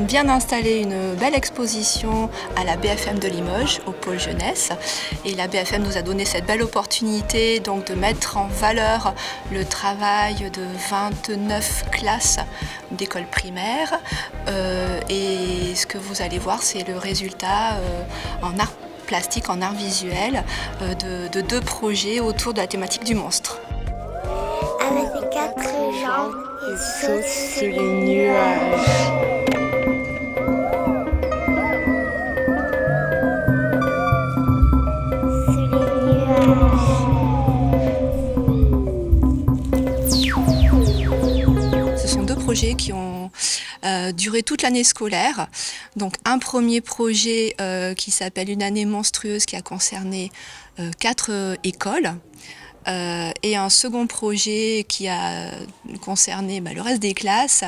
viennent bien d'installer une belle exposition à la BFM de Limoges, au pôle jeunesse. Et la BFM nous a donné cette belle opportunité donc, de mettre en valeur le travail de 29 classes d'école primaire. Et ce que vous allez voir, c'est le résultat en art plastique, en art visuel, de 2 projets autour de la thématique du monstre. Avec ses 4 jambes, il saute sur les nuages. Ce sont 2 projets qui ont duré toute l'année scolaire. Donc un premier projet qui s'appelle Une année monstrueuse qui a concerné 4 écoles. Et un second projet qui a concerné le reste des classes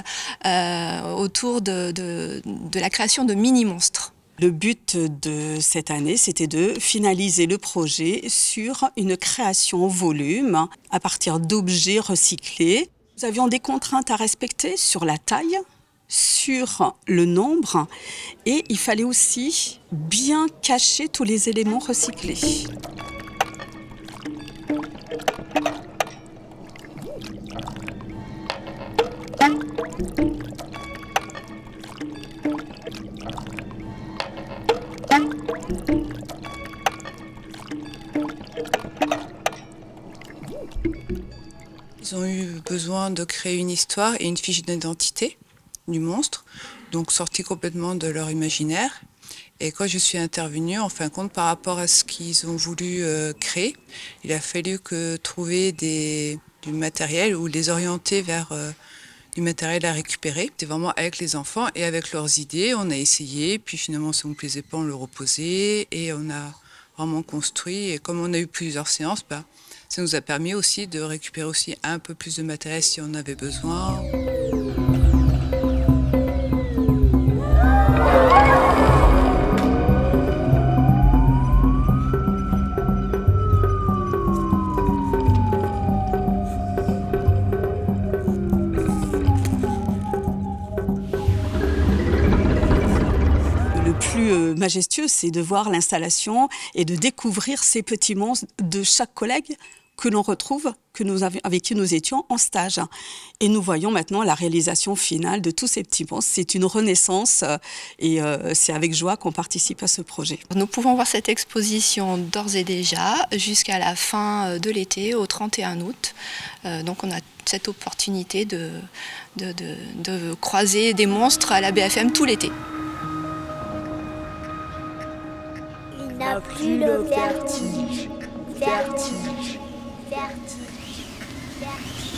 autour de la création de mini-monstres. Le but de cette année, c'était de finaliser le projet sur une création en volume à partir d'objets recyclés. Nous avions des contraintes à respecter sur la taille, sur le nombre, et il fallait aussi bien cacher tous les éléments recyclés. Ils ont eu besoin de créer une histoire et une fiche d'identité du monstre, donc sorti complètement de leur imaginaire. Et quand je suis intervenue, en fin de compte, par rapport à ce qu'ils ont voulu créer, il a fallu que trouver du matériel ou les orienter vers du matériel à récupérer. C'était vraiment avec les enfants et avec leurs idées. On a essayé, puis finalement, ça ne nous plaisait pas, on le reposait et on a vraiment construit. Et comme on a eu plusieurs séances, ça nous a permis aussi de récupérer aussi un peu plus de matériel si on avait besoin. Le plus majestueux, c'est de voir l'installation et de découvrir ces petits monstres de chaque collègue que l'on retrouve, avec qui nous étions en stage. Et nous voyons maintenant la réalisation finale de tous ces petits monstres. C'est une renaissance et c'est avec joie qu'on participe à ce projet. Nous pouvons voir cette exposition d'ores et déjà jusqu'à la fin de l'été, au 31 août. Donc on a cette opportunité de croiser des monstres à la BFM tout l'été. Il n'a plus le vertige, vertige, vertige, vertige.